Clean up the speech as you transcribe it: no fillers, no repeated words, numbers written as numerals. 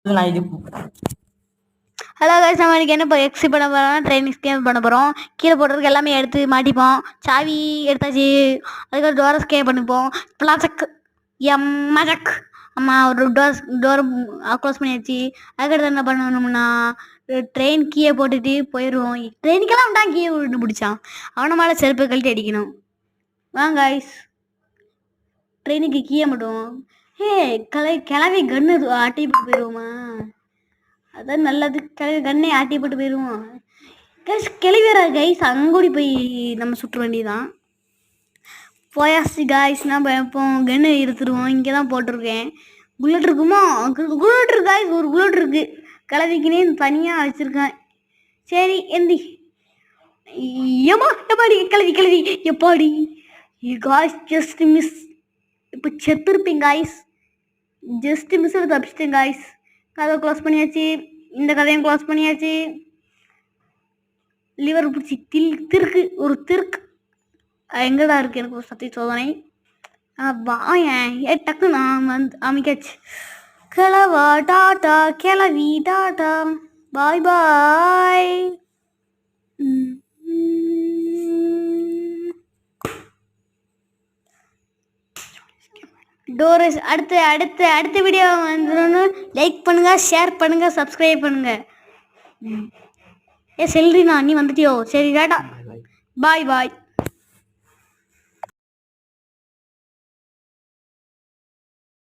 நான் இது hello guys, நம்ம இன்னைக்கு என்ன எக்ஸி பண்ண போகிறோம், ட்ரெயின் ஸ்கேன் பண்ண போகிறோம். கீழே போடுறதுக்கு எல்லாமே எடுத்து மாட்டிப்போம். சாவி எடுத்தாச்சு. அதுக்கப்புறம் டோரை ஸ்கேன் பண்ணிப்போம். பிளாஸ்டிக் மஜக் அம்மா ஒரு டோர் க்ளோஸ் பண்ணியாச்சு. அதுக்கடுத்து என்ன பண்ணணும்னா ட்ரெயின் கீயை போட்டுட்டு போயிடுவோம். ட்ரெயினுக்கெல்லாம் விட்டான் கீயை விட்டு பிடிச்சான். அவனை மேலே செருப்பு கழட்டி அடிக்கணும். வாங்க கைஸ், ட்ரெயினுக்கு கீயை மட்டும் கிளவி கன்று ஆட்டி போட்டு போயிடுவோமா? அதான் நல்லது. கண்ணை ஆட்டி போட்டு போயிடுவோம் கைஸ். கிளவிற கைஸ் அங்கோடி போய் நம்ம சுற்ற வேண்டியதான். போயாச்சு கைஸ். நம்ம இப்போ கண்ணு எடுத்துருவோம். இங்கே தான் போட்டிருக்கேன். புல்லட் இருக்குமா? புல்லட் இருக்கு கைஸ், ஒரு புல்லட் இருக்கு. கிளவிக்குனே தனியாக வச்சுருக்கேன். சரி எந்தி. ஏமா எப்பாடி கிளவி எப்பாடி காய்ஸ், ஜஸ்ட் மிஸ். இப்போ செத்துருப்பேன் காய்ஸ். ஜஸ்ட் மிஸ் எடுத்து தப்பிச்சிட்டேன் காய்ஸ். கதவை க்ளோஸ் பண்ணியாச்சு. இந்த கதையும் க்ளோஸ் பண்ணியாச்சு. லிவர் பிடிச்சி திருக்கு ஒரு திருக்கு எங்கடா இருக்கு எனக்கு ஒரு சத்திய சோதனை. வாயன் டக்கு நான் வந்து அமைக்காச்சு. கிளவா டாட்டா, கிளவி டாட்டா, பாய் பாய். டோரஸ் அடுத்த வீடியோ வந்துடணும்னு லைக் பண்ணுங்க, ஷேர் பண்ணுங்க, சப்ஸ்கிரைப் பண்ணுங்க. செல்றி நீ வந்துட்டியோ? சரி டாட்டா, பாய் பாய்.